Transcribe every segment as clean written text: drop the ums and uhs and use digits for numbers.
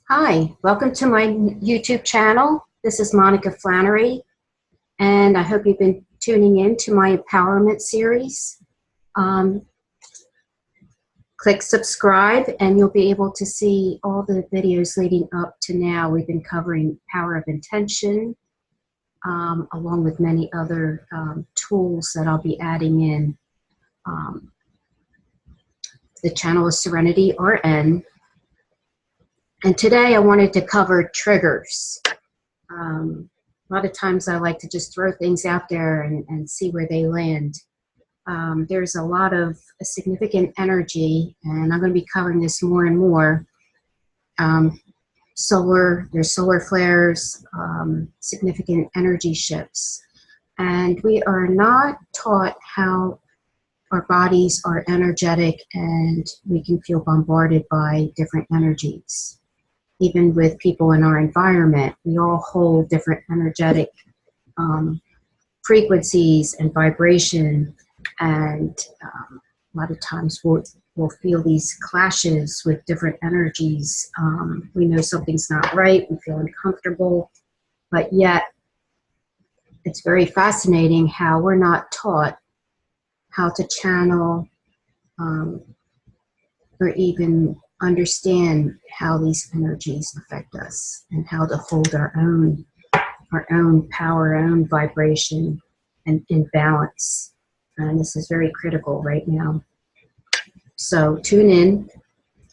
Hi, welcome to my YouTube channel. This is Monica Flannery, and I hope you've been tuning in to my empowerment series. Click subscribe and you'll be able to see all the videos leading up to now. We've been covering power of intention, along with many other tools that I'll be adding in. The channel is Serenity RN. And today I wanted to cover triggers. A lot of times I like to just throw things out there and see where they land. There's a lot of significant energy, and I'm going to be covering this more and more. There's solar flares, significant energy shifts. And we are not taught how our bodies are energetic, and we can feel bombarded by different energies. Even with people in our environment, we all hold different energetic frequencies and vibration, and a lot of times we'll feel these clashes with different energies. We know something's not right, we feel uncomfortable, but yet it's very fascinating how we're not taught how to channel or even understand how these energies affect us and how to hold our own power, our own vibration and in balance. And this is very critical right now. So tune in.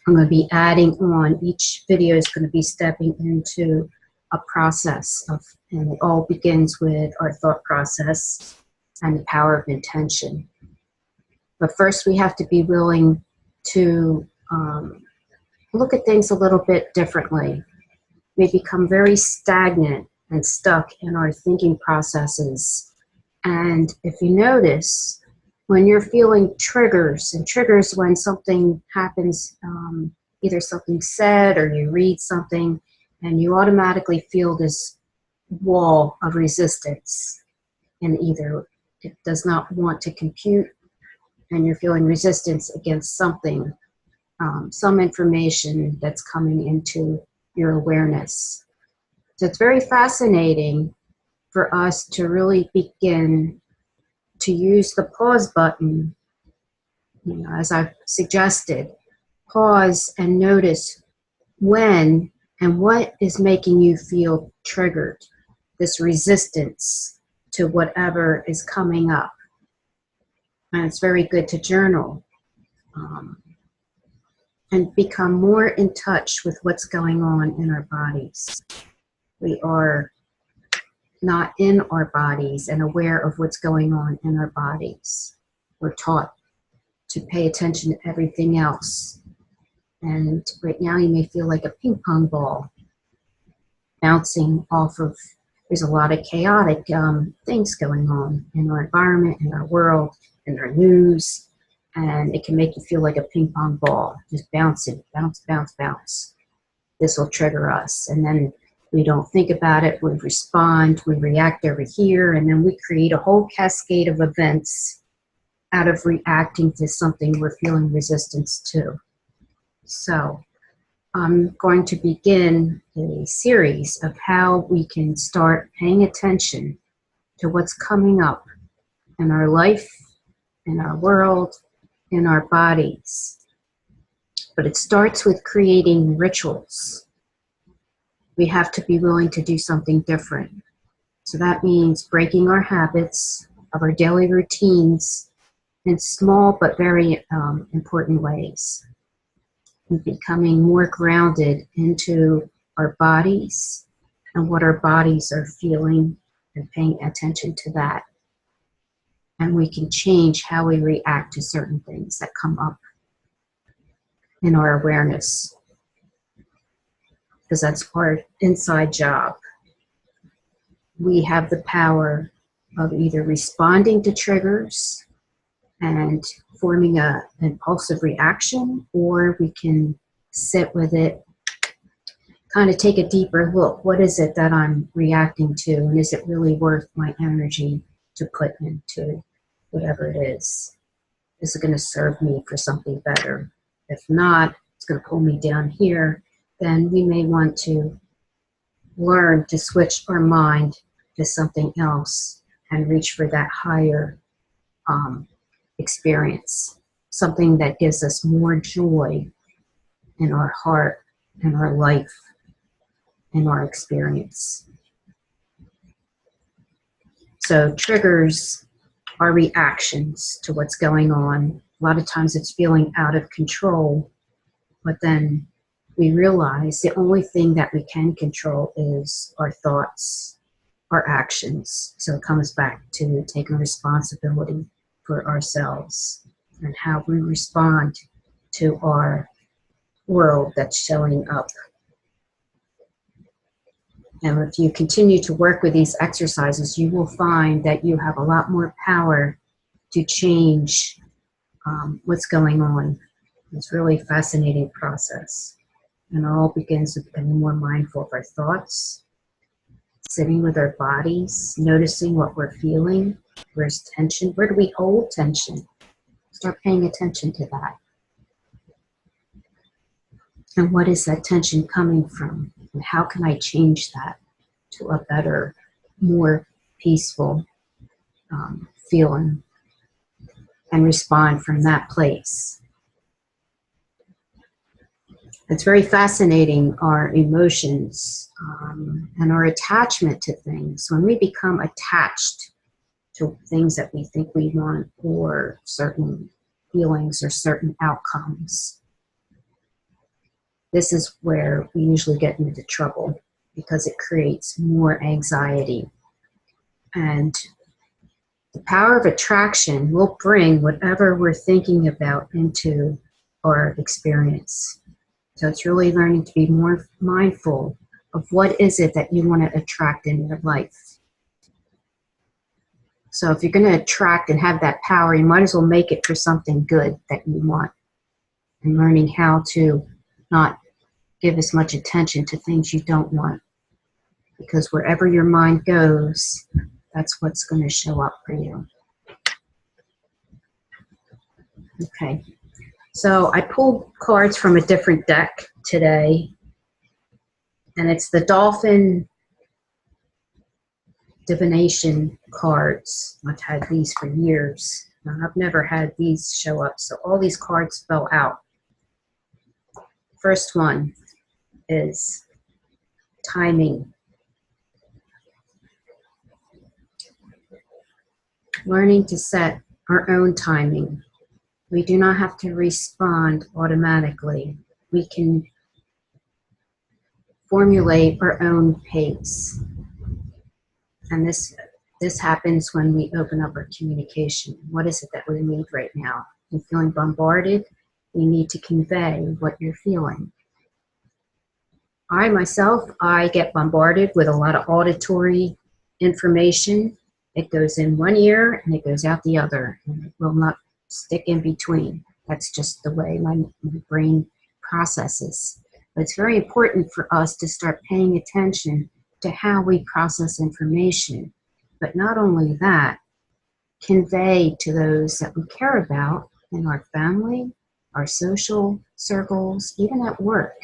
I'm going to be adding on. Each video is going to be stepping into a process and it all begins with our thought process and the power of intention. But first we have to be willing to look at things a little bit differently. We become very stagnant and stuck in our thinking processes. And if you notice, when you're feeling triggers, and triggers when something happens, either something said or you read something, and you automatically feel this wall of resistance, and either it does not want to compute, and you're feeling resistance against something, some information that's coming into your awareness. So it's very fascinating for us to really begin to use the pause button, as I've suggested. Pause and notice when and what is making you feel triggered, this resistance to whatever is coming up. And it's very good to journal. And become more in touch with what's going on in our bodies. We are not in our bodies and aware of what's going on in our bodies. We're taught to pay attention to everything else. And right now you may feel like a ping pong ball bouncing off of, there's a lot of chaotic things going on in our environment, in our world, in our news. And it can make you feel like a ping pong ball, just bouncing, bounce, bounce, bounce. This will trigger us. And then we don't think about it, we respond, we react over here, and then we create a whole cascade of events out of reacting to something we're feeling resistance to. So I'm going to begin a series of how we can start paying attention to what's coming up in our life, in our world, in our bodies. But it starts with creating rituals. We have to be willing to do something different. So that means breaking our habits of our daily routines in small but very important ways. And becoming more grounded into our bodies and what our bodies are feeling and paying attention to that. And we can change how we react to certain things that come up in our awareness, because that's our inside job. We have the power of either responding to triggers and forming an impulsive reaction, or we can sit with it, kind of take a deeper look. What is it that I'm reacting to, and is it really worth my energy to put into whatever it is? Is it going to serve me for something better? If not, it's going to pull me down here. then we may want to learn to switch our mind to something else and reach for that higher experience, something that gives us more joy in our heart, in our life, in our experience. So triggers are reactions to what's going on. A lot of times it's feeling out of control, but then we realize the only thing that we can control is our thoughts, our actions. So it comes back to taking responsibility for ourselves and how we respond to our world that's showing up. And if you continue to work with these exercises, you will find that you have a lot more power to change what's going on. It's really a fascinating process. And it all begins with becoming more mindful of our thoughts, sitting with our bodies, noticing what we're feeling. Where's tension? Where do we hold tension? Start paying attention to that. And what is that tension coming from? And how can I change that to a better, more peaceful feeling and respond from that place? It's very fascinating, our emotions and our attachment to things. When we become attached to things that we think we want, or certain feelings or certain outcomes, this is where we usually get into trouble, because it creates more anxiety. And the power of attraction will bring whatever we're thinking about into our experience. So it's really learning to be more mindful of what is it that you want to attract in your life. So if you're going to attract and have that power, you might as well make it for something good that you want. And learning how to not give as much attention to things you don't want. Because wherever your mind goes, that's what's going to show up for you. Okay. So I pulled cards from a different deck today. And it's the Dolphin divination cards. I've had these for years. I've never had these show up. So all these cards fell out. First one is timing. Learning to set our own timing. We do not have to respond automatically. We can formulate our own pace. And this happens when we open up our communication. What is it that we need right now? You're feeling bombarded. You need to convey what you're feeling. I myself get bombarded with a lot of auditory information. It goes in one ear and it goes out the other, and it will not stick in between. That's just the way my brain processes. But it's very important for us to start paying attention to how we process information. But not only that, convey to those that we care about in our family, our social circles, even at work.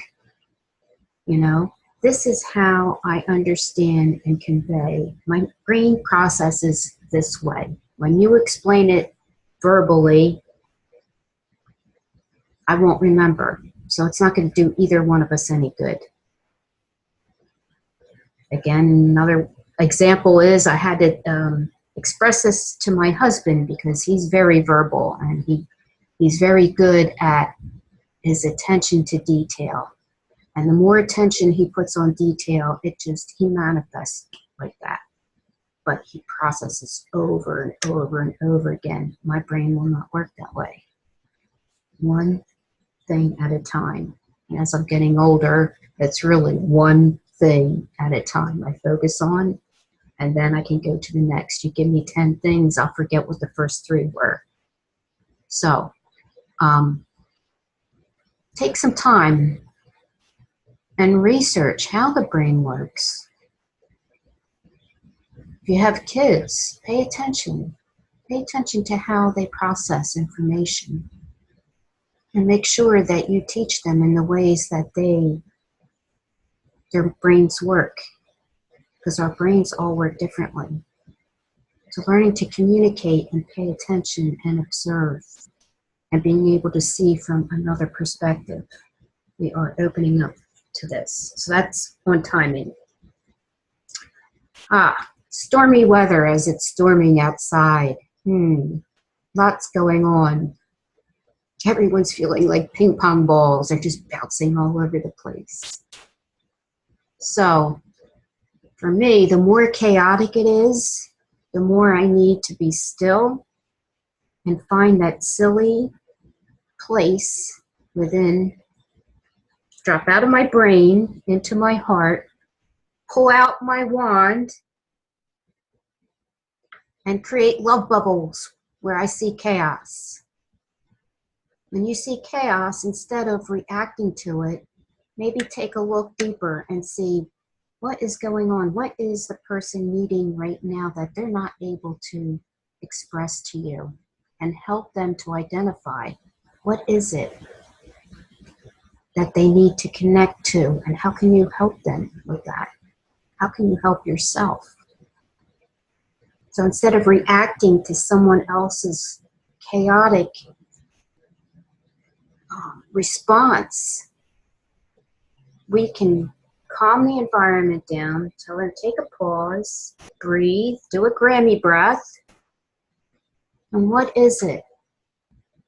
You know, this is how I understand and convey. My brain processes this way. When you explain it verbally, I won't remember. So it's not going to do either one of us any good. Again, another example is I had to express this to my husband because he's very verbal and he's very good at his attention to detail. And the more attention he puts on detail, he manifests like that. But he processes over and over and over again. My brain will not work that way. One thing at a time. And as I'm getting older, it's really one thing at a time I focus on, and then I can go to the next. You give me 10 things, I'll forget what the first 3 were. So, take some time and research how the brain works. If you have kids, pay attention. Pay attention to how they process information. And make sure that you teach them in the ways that they their brains work, because our brains all work differently. So learning to communicate and pay attention and observe and being able to see from another perspective, we are opening up to this. So that's on timing. Stormy weather as it's storming outside. Lots going on. Everyone's feeling like ping pong balls. They're just bouncing all over the place. So for me, the more chaotic it is, the more I need to be still and find that silly place within, drop out of my brain into my heart, pull out my wand, and create love bubbles where I see chaos. When you see chaos, instead of reacting to it, maybe take a look deeper and see what is going on. What is the person needing right now that they're not able to express to you? And help them to identify what is it that they need to connect to, and how can you help them with that? How can you help yourself? So instead of reacting to someone else's chaotic response, we can calm the environment down, tell them take a pause, breathe, do a Grammy breath. And what is it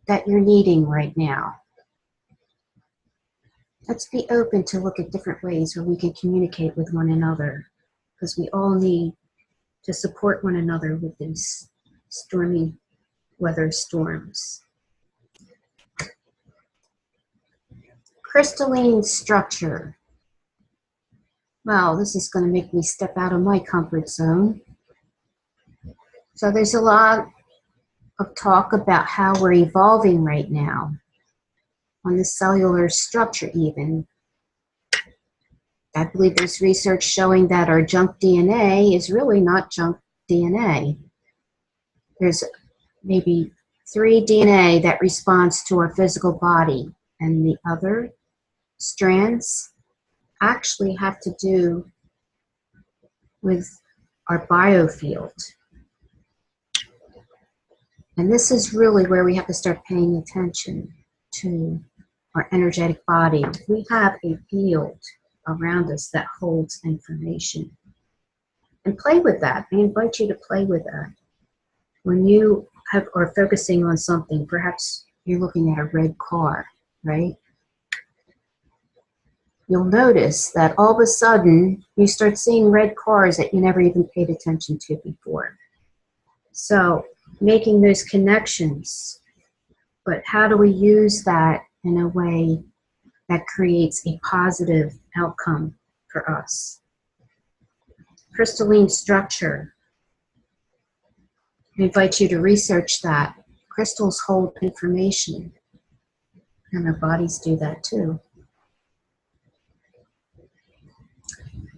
that you're needing right now? Let's be open to look at different ways where we can communicate with one another, because we all need to support one another with these stormy weather storms. Crystalline structure. Well, this is going to make me step out of my comfort zone. So there's a lot of talk about how we're evolving right now on the cellular structure even. I believe there's research showing that our junk DNA is really not junk DNA. There's maybe 3 DNA that responds to our physical body, and the other strands actually have to do with our biofield. And this is really where we have to start paying attention to our energetic body. We have a field around us that holds information. And play with that. I invite you to play with that. When you are focusing on something, perhaps you're looking at a red car, right? You'll notice that all of a sudden you start seeing red cars that you never even paid attention to before. So making those connections, but how do we use that in a way that creates a positive outcome for us? Crystalline structure. I invite you to research that. Crystals hold information, and our bodies do that too.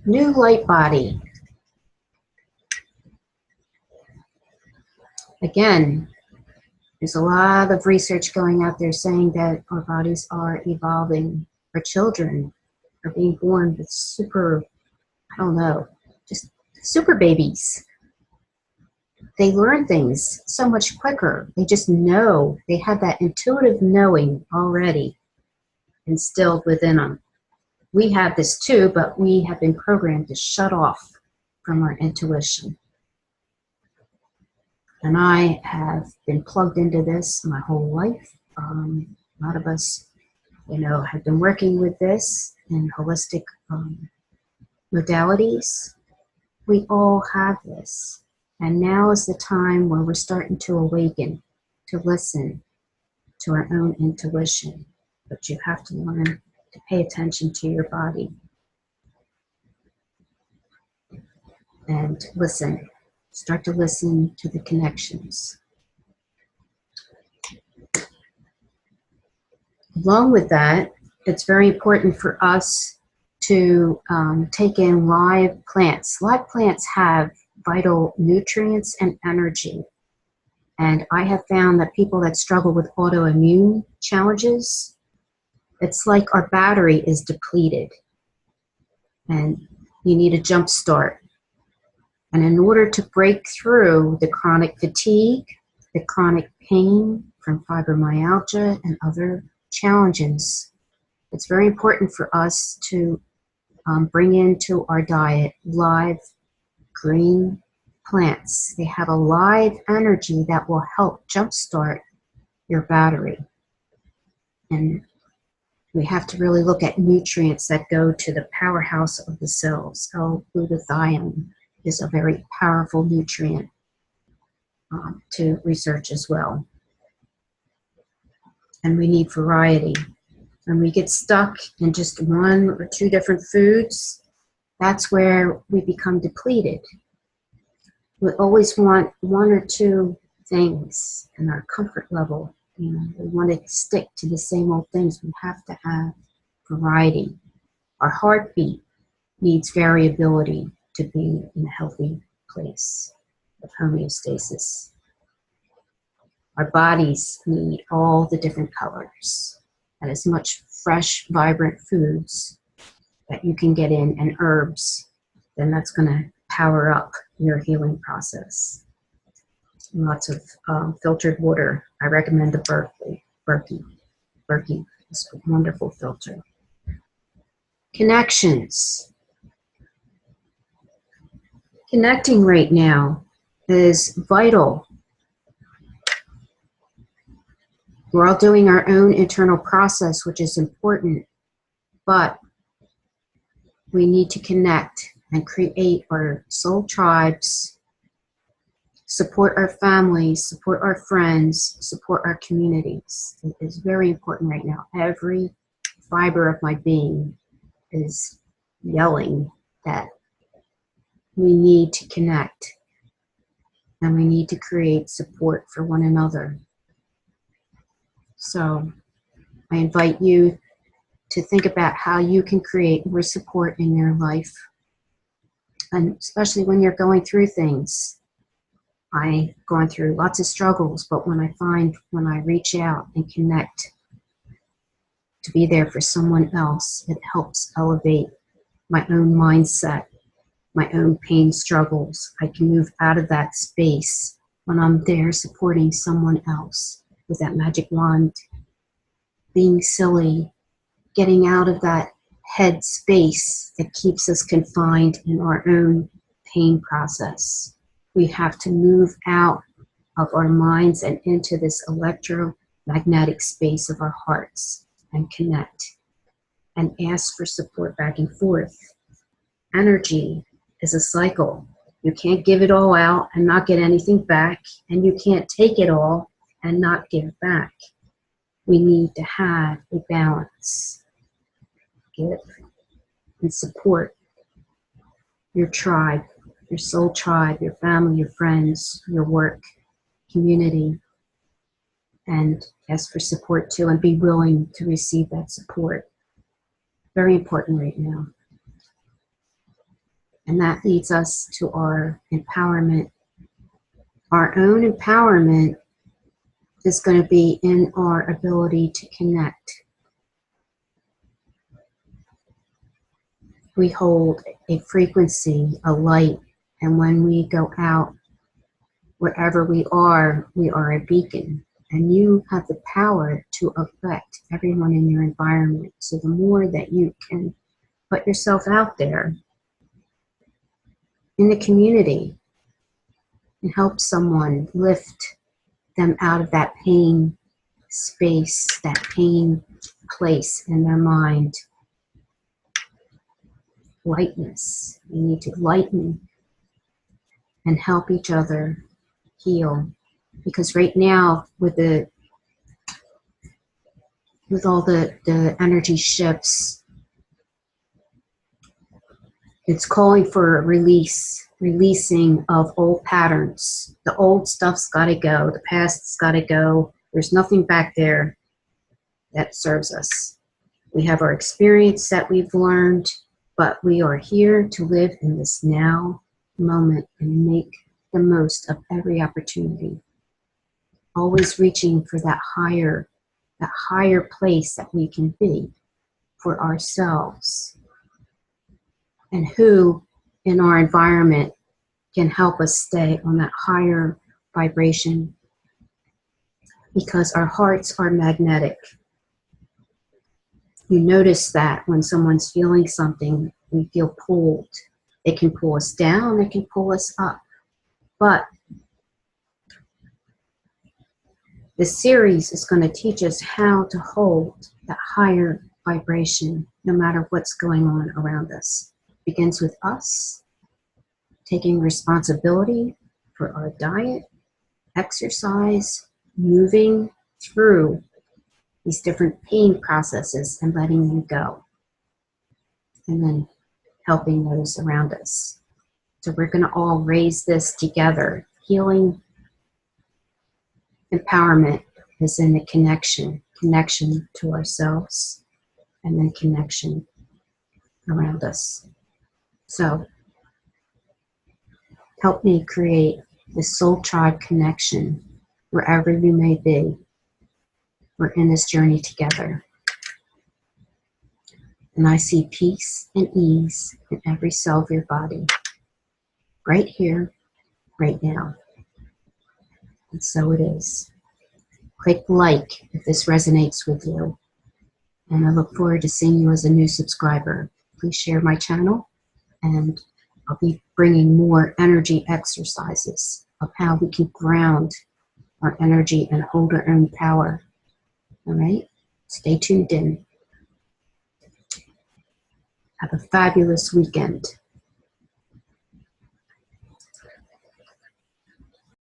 New light body. Again, there's a lot of research going out there saying that our bodies are evolving. Our children are being born with super, just super babies. They learn things so much quicker. They just know. They have that intuitive knowing already instilled within them. We have this too, but we have been programmed to shut off from our intuition. And I have been plugged into this my whole life. A lot of us, have been working with this in holistic modalities. We all have this. And now is the time where we're starting to awaken, to listen to our own intuition. But you have to learn to pay attention to your body and listen. Start to listen to the connections. Along with that, it's very important for us to take in live plants. Live plants have vital nutrients and energy. And I have found that people that struggle with autoimmune challenges, it's like our battery is depleted. and you need a jump start. And in order to break through the chronic fatigue, the chronic pain from fibromyalgia and other challenges, it's very important for us to bring into our diet live green plants. They have a live energy that will help jumpstart your battery. And we have to really look at nutrients that go to the powerhouse of the cells. L-glutathione is a very powerful nutrient to research as well. And we need variety. When we get stuck in just one or two different foods, that's where we become depleted. We always want one or two things in our comfort level. You know, we want to stick to the same old things. We have to have variety. Our heartbeat needs variability to be in a healthy place of homeostasis. Our bodies need all the different colors and as much fresh, vibrant foods that you can get in and herbs, then that's going to power up your healing process. Lots of filtered water. I recommend the Berkey. Berkey is a wonderful filter. Connections. Connecting right now is vital. We're all doing our own internal process, which is important, but we need to connect and create our soul tribes, support our families, support our friends, support our communities. It is very important right now. Every fiber of my being is yelling that we need to connect and we need to create support for one another. So I invite you to think about how you can create more support in your life, and especially when you're going through things. I've gone through lots of struggles, but when I reach out and connect to be there for someone else, it helps elevate my own mindset, my own pain struggles. I can move out of that space when I'm there supporting someone else with that magic wand, being silly, getting out of that head space that keeps us confined in our own pain process. We have to move out of our minds and into this electromagnetic space of our hearts and connect and ask for support back and forth. Energy is a cycle. You can't give it all out and not get anything back, and you can't take it all and not give back. We need to have a balance. Give and support your tribe, your soul tribe, your family, your friends, your work, community, and ask for support too, and be willing to receive that support. Very important right now. And that leads us to our empowerment. Our own empowerment is going to be in our ability to connect. We hold a frequency, a light, and when we go out, wherever we are a beacon. And you have the power to affect everyone in your environment. So the more that you can put yourself out there in the community and help someone, lift them out of that pain space, that pain place in their mind. Lightness. We need to lighten and help each other heal. Because right now, with all the energy shifts, it's calling for a releasing of old patterns. The old stuff's got to go. The past's got to go. There's nothing back there that serves us. We have our experience that we've learned, but we are here to live in this now moment and make the most of every opportunity. Always reaching for that higher place that we can be for ourselves. and who in our environment can help us stay on that higher vibration, because our hearts are magnetic. You notice that when someone's feeling something, we feel pulled. It can pull us down, it can pull us up. But this series is going to teach us how to hold that higher vibration no matter what's going on around us. It begins with us taking responsibility for our diet, exercise, moving through these different pain processes and letting them go, and then helping those around us. So we're going to all raise this together. Healing empowerment is in the connection to ourselves, and then connection around us. So help me create this soul tribe connection wherever you may be. We're in this journey together. And I see peace and ease in every cell of your body, right here, right now. And so it is. Click like if this resonates with you. And I look forward to seeing you as a new subscriber. Please share my channel, and I'll be bringing more energy exercises of how we can ground our energy and hold our own power. All right? Stay tuned in. Have a fabulous weekend.